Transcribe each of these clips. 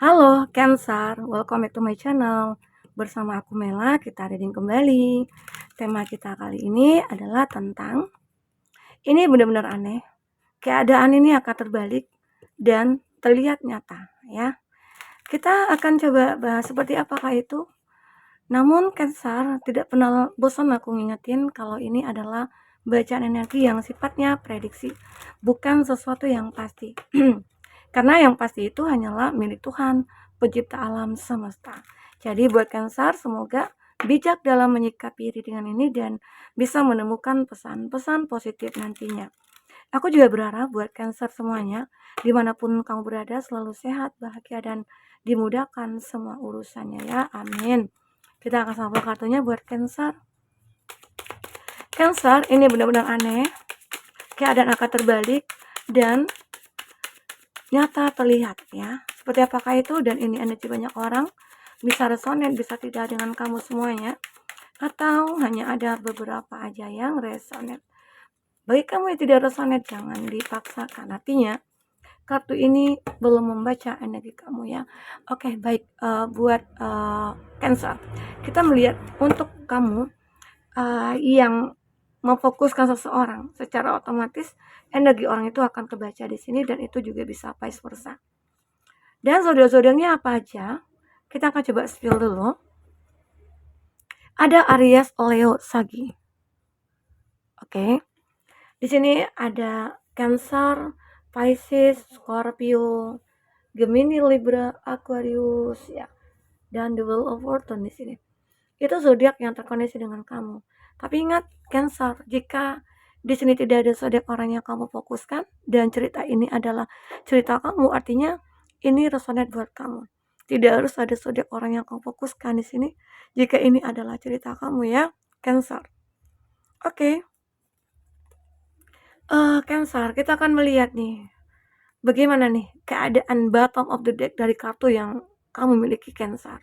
Halo Cancer, welcome back to my channel. Bersama aku Mela, kita reading kembali. Tema kita kali ini adalah tentang ini benar-benar aneh. Keadaan ini akan terbalik dan terlihat nyata, ya. Kita akan coba bahas seperti apakah itu. Namun Cancer tidak pernah bosan aku ngingetin kalau ini adalah bacaan energi yang sifatnya prediksi, bukan sesuatu yang pasti. Karena yang pasti itu hanyalah milik Tuhan, pencipta alam semesta. Jadi buat Cancer, semoga bijak dalam menyikapi readingan ini dan bisa menemukan pesan-pesan positif nantinya. Aku juga berharap buat Cancer semuanya, dimanapun kamu berada, selalu sehat, bahagia, dan dimudahkan semua urusannya ya. Amin. Kita akan sampel kartunya buat Cancer. Cancer, ini benar-benar aneh. Keadaan akan terbalik dan nyata terlihat ya. Seperti apakah itu, dan ini energi banyak orang, bisa resonate, bisa tidak dengan kamu semuanya, atau hanya ada beberapa aja yang resonate. Bagi kamu yang tidak resonate, jangan dipaksakan. Artinya kartu ini belum membaca energi kamu ya. Oke, baik. Buat Cancer, kita melihat untuk kamu yang memfokuskan seseorang, secara otomatis energi orang itu akan kebaca di sini, dan itu juga bisa vice versa. Dan zodiak-zodiaknya apa aja? Kita akan coba spill dulu. Ada Aries, Leo, Sagi. Oke. Di sini ada Cancer, Pisces, Scorpio, Gemini, Libra, Aquarius ya. Dan the Wheel of Fortune di sini. Itu zodiak yang terkoneksi dengan kamu. Tapi ingat Cancer, jika di sini tidak ada zodiak orang yang kamu fokuskan dan cerita ini adalah cerita kamu, artinya ini resonate buat kamu. Tidak harus ada zodiak orang yang kamu fokuskan di sini jika ini adalah cerita kamu ya, Cancer. Oke. Cancer, kita akan melihat nih bagaimana nih keadaan bottom of the deck dari kartu yang kamu miliki, Cancer.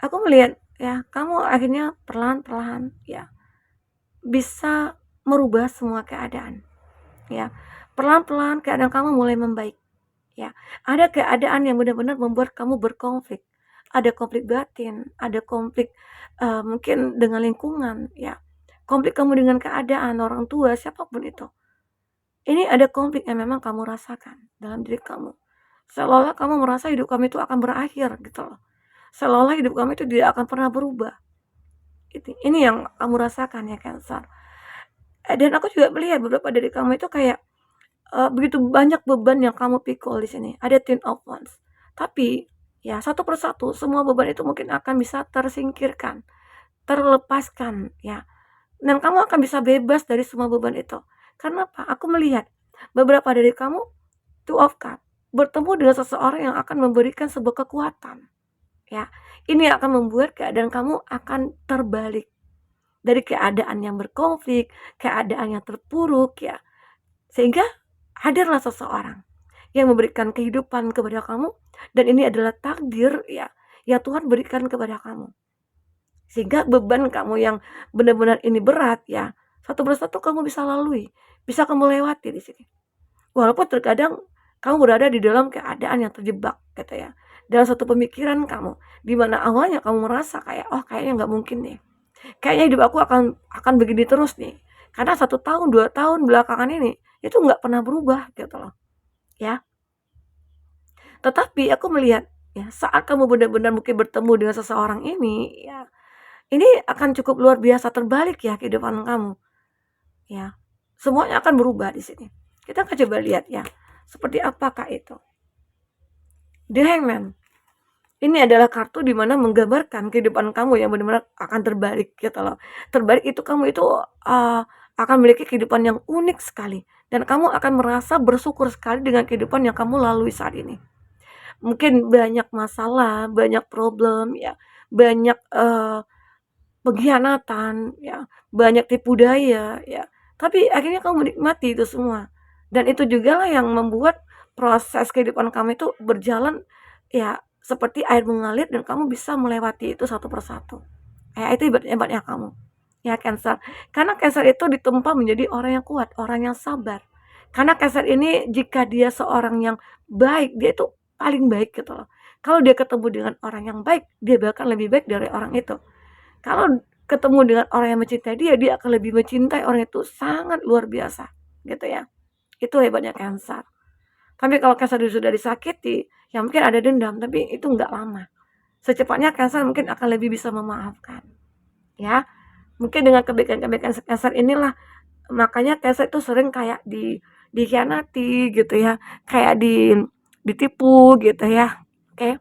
Aku melihat ya, kamu akhirnya perlahan-perlahan ya bisa merubah semua keadaan ya. Perlahan-pelan keadaan kamu mulai membaik ya. Ada keadaan yang benar-benar membuat kamu berkonflik. Ada konflik batin, ada konflik mungkin dengan lingkungan ya. Konflik kamu dengan keadaan orang tua, siapapun itu. Ini ada konflik yang memang kamu rasakan dalam diri kamu. Seolah-olah kamu merasa hidup kamu itu akan berakhir gitu loh. Seolah-olah hidup kamu itu tidak akan pernah berubah. Ini yang kamu rasakan ya, Cancer. Dan aku juga melihat beberapa dari kamu itu kayak begitu banyak beban yang kamu pikul di sini. Ada Ten of Wands. Tapi ya satu persatu semua beban itu mungkin akan bisa tersingkirkan, terlepaskan ya. Dan kamu akan bisa bebas dari semua beban itu. Karena apa? Aku melihat beberapa dari kamu Two of Cups bertemu dengan seseorang yang akan memberikan sebuah kekuatan. Ya, ini akan membuat keadaan kamu akan terbalik dari keadaan yang berkonflik, keadaan yang terpuruk ya. Sehingga hadirlah seseorang yang memberikan kehidupan kepada kamu, dan ini adalah takdir ya yang Tuhan berikan kepada kamu. Sehingga beban kamu yang benar-benar ini berat ya, satu persatu kamu bisa lalui, bisa kamu lewati di sini. Walaupun terkadang kamu berada di dalam keadaan yang terjebak gitu ya, dalam satu pemikiran kamu, di mana awalnya kamu merasa kayak, oh kayaknya nggak mungkin nih, kayaknya hidup aku akan begini terus nih, karena 1 tahun 2 tahun belakangan ini itu nggak pernah berubah gitu loh ya. Tetapi aku melihat ya, saat kamu benar-benar mungkin bertemu dengan seseorang ini ya, ini akan cukup luar biasa terbalik ya kehidupan kamu ya. Semuanya akan berubah di sini. Kita akan coba lihat ya, seperti apakah itu. The Hangman. Ini adalah kartu di mana menggambarkan kehidupan kamu yang benar-benar akan terbalik gitu loh. Terbalik itu kamu itu akan memiliki kehidupan yang unik sekali, dan kamu akan merasa bersyukur sekali dengan kehidupan yang kamu lalui saat ini. Mungkin banyak masalah, banyak problem ya, banyak pengkhianatan ya, banyak tipu daya ya. Tapi akhirnya kamu menikmati itu semua. Dan itu juga lah yang membuat proses kehidupan kamu itu berjalan ya seperti air mengalir, dan kamu bisa melewati itu satu persatu. Ya itu hebatnya kamu. Ya Cancer. Karena Cancer itu ditempa menjadi orang yang kuat, orang yang sabar. Karena Cancer ini jika dia seorang yang baik, dia itu paling baik gitu loh. Kalau dia ketemu dengan orang yang baik, dia bahkan lebih baik dari orang itu. Kalau ketemu dengan orang yang mencintai dia, dia akan lebih mencintai orang itu sangat luar biasa, gitu ya. Itu hebatnya Cancer. Tapi kalau Cancer sudah disakiti, ya mungkin ada dendam, tapi itu nggak lama. Secepatnya Cancer mungkin akan lebih bisa memaafkan, ya. Mungkin dengan kebaikan-kebaikan Cancer inilah makanya Cancer itu sering kayak dikhianati gitu ya, kayak ditipu gitu ya. Oke.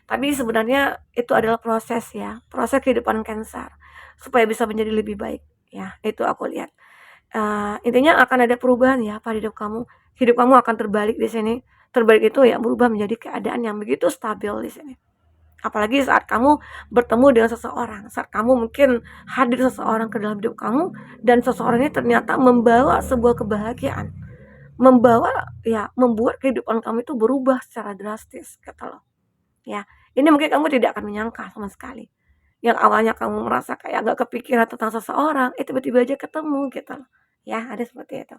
Tapi sebenarnya itu adalah proses ya, proses kehidupan Cancer supaya bisa menjadi lebih baik ya. Itu aku lihat. Intinya akan ada perubahan ya pada hidup kamu. Hidup kamu akan terbalik di sini. Terbalik itu ya berubah menjadi keadaan yang begitu stabil di sini. Apalagi saat kamu bertemu dengan seseorang, saat kamu mungkin hadir seseorang ke dalam hidup kamu dan seseorang ini ternyata membawa sebuah kebahagiaan, membuat kehidupan kamu itu berubah secara drastis, kata lo. Ya, ini mungkin kamu tidak akan menyangka sama sekali. Yang awalnya kamu merasa kayak agak kepikiran tentang seseorang, tiba-tiba aja ketemu gitu loh. Ya, ada seperti itu.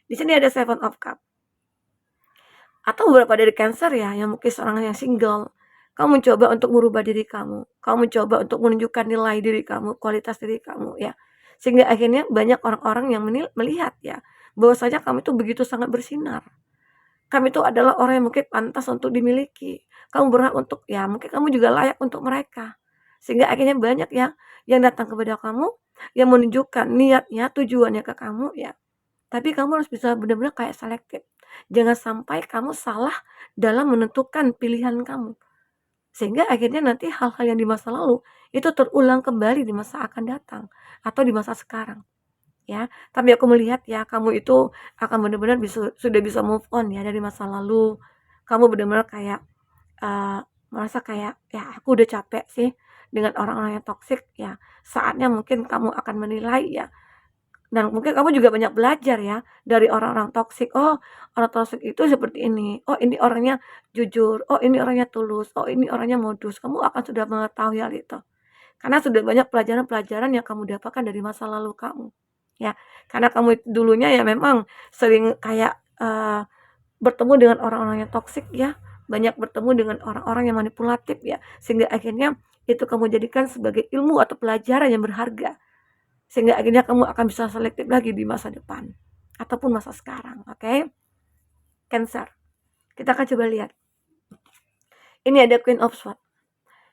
Di sini ada Seven of Cup. Atau beberapa dari Cancer ya, yang mungkin seorang yang single. Kamu mencoba untuk merubah diri kamu. Kamu mencoba untuk menunjukkan nilai diri kamu, kualitas diri kamu ya. Sehingga akhirnya banyak orang-orang yang melihat ya, bahwasanya kamu itu begitu sangat bersinar. Kamu itu adalah orang yang mungkin pantas untuk dimiliki. Kamu berhak untuk ya, mungkin kamu juga layak untuk mereka. Sehingga akhirnya banyak ya yang datang kepada kamu, yang menunjukkan niatnya, tujuannya ke kamu ya. Tapi kamu harus bisa benar-benar kayak selektif. Jangan sampai kamu salah dalam menentukan pilihan kamu. Sehingga akhirnya nanti hal-hal yang di masa lalu itu terulang kembali di masa akan datang atau di masa sekarang. Ya, tapi aku melihat ya kamu itu akan benar-benar sudah bisa move on ya dari masa lalu. Kamu benar-benar kayak merasa kayak ya aku udah capek sih dengan orang-orang yang toksik ya. Saatnya mungkin kamu akan menilai ya. Dan mungkin kamu juga banyak belajar ya dari orang-orang toksik. Oh, orang toksik itu seperti ini. Oh, ini orangnya jujur. Oh, ini orangnya tulus. Oh, ini orangnya modus. Kamu akan sudah mengetahui hal itu. Karena sudah banyak pelajaran-pelajaran yang kamu dapatkan dari masa lalu kamu. Ya, karena kamu dulunya ya memang sering kayak bertemu dengan orang-orang yang toksik ya, banyak bertemu dengan orang-orang yang manipulatif ya, sehingga akhirnya itu kamu jadikan sebagai ilmu atau pelajaran yang berharga. Sehingga akhirnya kamu akan bisa selektif lagi di masa depan ataupun masa sekarang, oke? Cancer. Kita akan coba lihat. Ini ada Queen of Swords.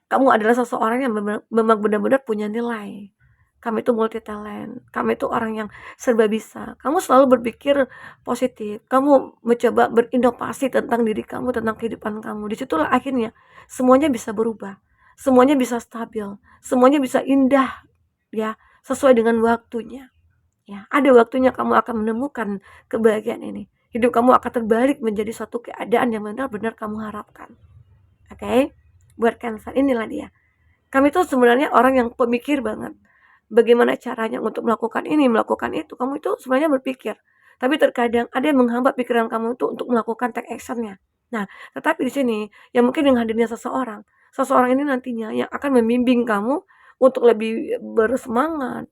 Kamu adalah seseorang yang memang benar-benar punya nilai. Kamu itu multi talent. Kamu itu orang yang serba bisa. Kamu selalu berpikir positif. Kamu mencoba berinovasi tentang diri kamu, tentang kehidupan kamu. Disitulah akhirnya semuanya bisa berubah. Semuanya bisa stabil. Semuanya bisa indah. Ya, sesuai dengan waktunya. Ya, ada waktunya kamu akan menemukan kebahagiaan ini. Hidup kamu akan terbalik menjadi suatu keadaan yang benar-benar kamu harapkan. Oke? Buat Cancer, inilah dia. Kami itu sebenarnya orang yang pemikir banget. Bagaimana caranya untuk melakukan ini, melakukan itu. Kamu itu sebenarnya berpikir. Tapi terkadang ada yang menghambat pikiran kamu itu untuk melakukan take action-nya. Nah, tetapi di sini, yang mungkin dengan hadirnya seseorang. Seseorang ini nantinya yang akan membimbing kamu untuk lebih bersemangat,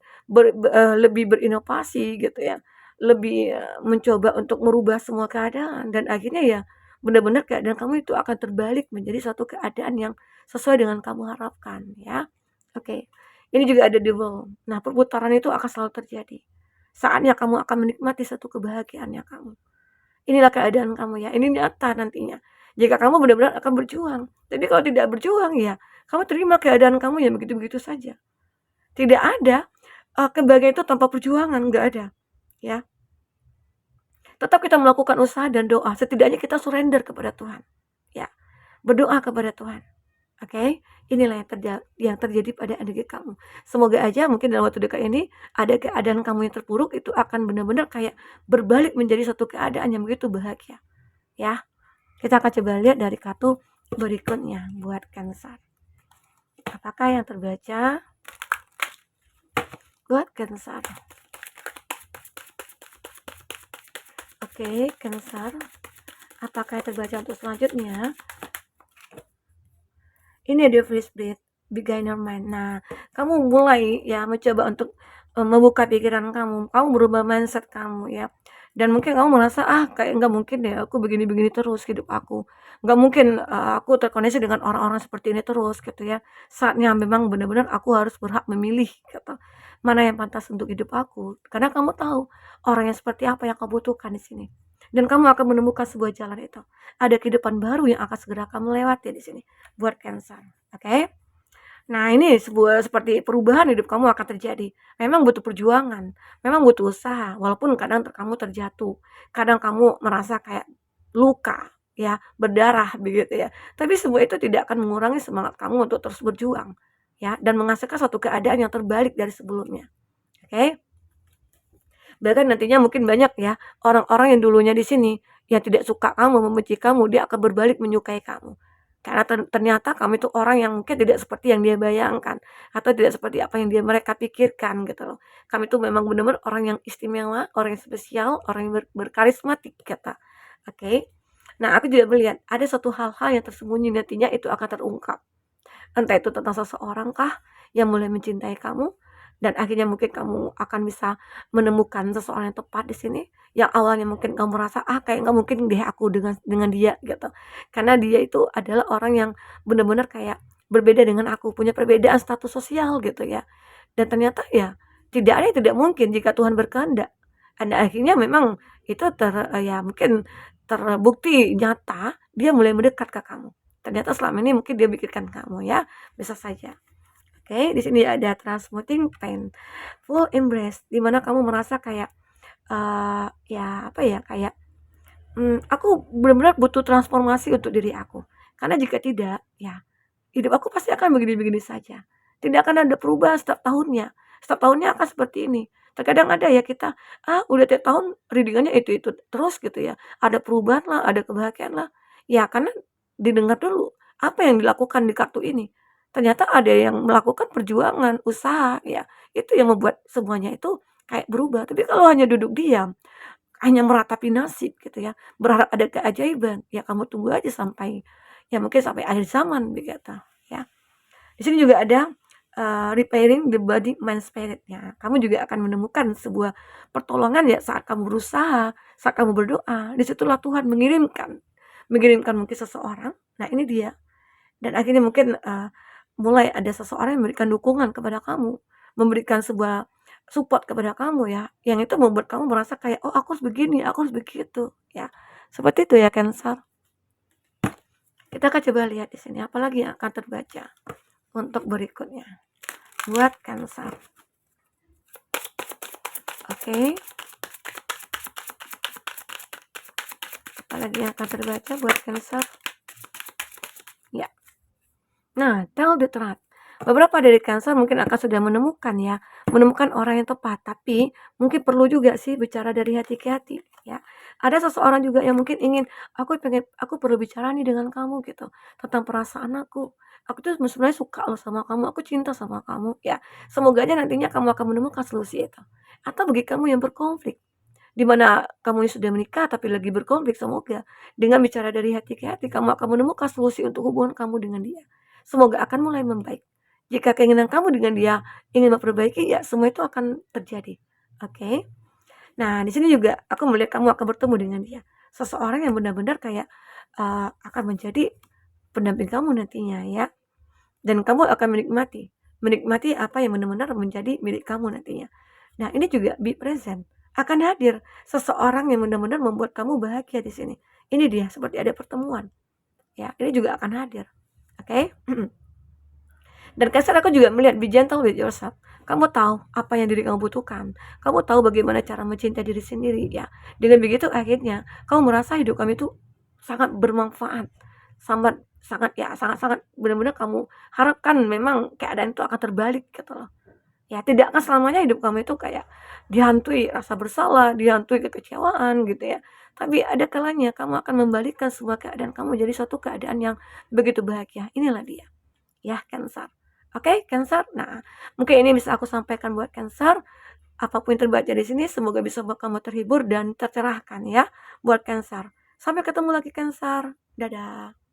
lebih berinovasi gitu ya. Lebih mencoba untuk merubah semua keadaan. Dan akhirnya ya, benar-benar keadaan kamu itu akan terbalik menjadi suatu keadaan yang sesuai dengan kamu harapkan ya. Oke. Ini juga ada devil. Nah, perputaran itu akan selalu terjadi. Saatnya kamu akan menikmati satu kebahagiaannya kamu. Inilah keadaan kamu ya. Ini nyata nantinya. Jika kamu benar-benar akan berjuang. Tapi kalau tidak berjuang ya, kamu terima keadaan kamu yang begitu-begitu saja. Tidak ada kebahagiaan itu tanpa perjuangan, nggak ada. Ya. Tetap kita melakukan usaha dan doa. Setidaknya kita surrender kepada Tuhan. Ya. Berdoa kepada Tuhan. Oke, inilah yang terjadi pada adik kamu. Semoga aja mungkin dalam waktu dekat ini ada keadaan kamu yang terpuruk itu akan benar-benar kayak berbalik menjadi satu keadaan yang begitu bahagia. Ya, kita akan coba lihat dari kartu berikutnya buat Cancer. Apakah yang terbaca buat Cancer? Oke, Cancer. Apakah yang terbaca untuk selanjutnya? Ini ada Free Spirit, Beginner Mind. Nah, kamu mulai ya mencoba untuk membuka pikiran kamu berubah mindset kamu ya. Dan mungkin kamu merasa, kayak nggak mungkin deh aku begini-begini terus hidup aku. Nggak mungkin, aku terkoneksi dengan orang-orang seperti ini terus gitu ya. Saatnya memang benar-benar aku harus berhak memilih gitu, mana yang pantas untuk hidup aku. Karena kamu tahu orang yang seperti apa yang kamu butuhkan di sini. Dan kamu akan menemukan sebuah jalan itu. Ada kehidupan baru yang akan segera kamu lewati di sini buat Cancer, oke? Nah, ini seperti perubahan hidup kamu akan terjadi. Memang butuh perjuangan, memang butuh usaha, walaupun kadang kamu terjatuh, kadang kamu merasa kayak luka, ya, berdarah begitu ya. Tapi semua itu tidak akan mengurangi semangat kamu untuk terus berjuang, ya, dan menghasilkan suatu keadaan yang terbalik dari sebelumnya. Oke? Bahkan nantinya mungkin banyak ya orang-orang yang dulunya di sini yang tidak suka kamu, membenci kamu, dia akan berbalik menyukai kamu. Karena ternyata kamu itu orang yang mungkin tidak seperti yang dia bayangkan atau tidak seperti apa yang mereka pikirkan gitu loh. Kamu itu memang benar-benar orang yang istimewa, orang yang spesial, orang yang berkarismatik kata. Oke. Nah, aku juga melihat ada satu hal-hal yang tersembunyi nantinya itu akan terungkap. Entah itu tentang seseorang kah yang mulai mencintai kamu, dan akhirnya mungkin kamu akan bisa menemukan seseorang yang tepat di sini, yang awalnya mungkin kamu merasa, kayak nggak mungkin deh aku dengan dia gitu. Karena dia itu adalah orang yang benar-benar kayak berbeda dengan aku, punya perbedaan status sosial gitu ya. Dan ternyata ya tidak ada yang tidak mungkin jika Tuhan berkehendak. Dan akhirnya memang itu ya mungkin terbukti nyata dia mulai mendekat ke kamu. Ternyata selama ini mungkin dia pikirkan kamu ya, bisa saja. Oke, di sini ada transmuting pain, full embrace, di mana kamu merasa kayak ya apa ya, kayak aku benar-benar butuh transformasi untuk diri aku. Karena jika tidak, ya hidup aku pasti akan begini-begini saja. Tidak akan ada perubahan setiap tahunnya. Setiap tahunnya akan seperti ini. Terkadang ada ya kita, udah tiap tahun readingannya itu terus gitu ya. Ada perubahan lah, ada kebahagiaan lah. Ya karena didengar dulu apa yang dilakukan di kartu ini. Ternyata ada yang melakukan perjuangan, usaha ya. Itu yang membuat semuanya itu kayak berubah. Tapi kalau hanya duduk diam, hanya meratapi nasib gitu ya, berharap ada keajaiban, ya kamu tunggu aja sampai ya mungkin sampai akhir zaman begitu ya. Di sini juga ada repairing the body, mind, spirit ya. Kamu juga akan menemukan sebuah pertolongan ya saat kamu berusaha, saat kamu berdoa. Disitulah Tuhan mengirimkan mengirimkan mungkin seseorang. Nah, ini dia. Dan akhirnya mungkin mulai ada seseorang yang memberikan dukungan kepada kamu, memberikan sebuah support kepada kamu ya, yang itu membuat kamu merasa kayak, "Oh, aku harus begini, aku harus begitu." Ya. Seperti itu ya, Cancer. Kita akan coba lihat di sini apalagi yang akan terbaca untuk berikutnya buat Cancer. Oke. Apalagi yang akan terbaca buat Cancer? Ya. Nah, tell the truth. Beberapa dari Cancer mungkin akan sudah menemukan orang yang tepat, tapi mungkin perlu juga sih bicara dari hati ke hati, ya. Ada seseorang juga yang mungkin ingin, aku perlu bicara nih dengan kamu gitu, tentang perasaan aku. Aku tuh sebenarnya suka loh sama kamu, aku cinta sama kamu, ya. Semoga aja nantinya kamu akan menemukan solusi itu. Atau bagi kamu yang berkonflik, di mana kamu yang sudah menikah tapi lagi berkonflik, semoga dengan bicara dari hati ke hati kamu akan menemukan solusi untuk hubungan kamu dengan dia. Semoga akan mulai membaik. Jika keinginan kamu dengan dia ingin memperbaiki, ya semua itu akan terjadi. Oke. Nah, di sini juga aku melihat kamu akan bertemu dengan dia. Seseorang yang benar-benar kayak akan menjadi pendamping kamu nantinya ya. Dan kamu akan menikmati apa yang benar-benar menjadi milik kamu nantinya. Nah, ini juga be present. Akan hadir seseorang yang benar-benar membuat kamu bahagia di sini. Ini dia seperti ada pertemuan. Ya, ini juga akan hadir. Oke? Dan Cancer, aku juga melihat be gentle with yourself. Kamu tahu apa yang diri kamu butuhkan. Kamu tahu bagaimana cara mencintai diri sendiri ya. Dengan begitu akhirnya kamu merasa hidup kamu itu sangat bermanfaat. Sangat benar-benar kamu harapkan memang keadaan itu akan terbalik gitu loh. Ya, tidak akan selamanya hidup kamu itu kayak dihantui rasa bersalah, dihantui kekecewaan gitu ya. Tapi ada kalanya kamu akan membalikkan semua keadaan kamu jadi suatu keadaan yang begitu bahagia. Inilah dia. Ya, Cancer. Oke, Cancer. Nah, mungkin ini bisa aku sampaikan buat Cancer. Apapun yang terbaca di sini, semoga bisa buat kamu terhibur dan tercerahkan ya buat Cancer. Sampai ketemu lagi, Cancer. Dadah.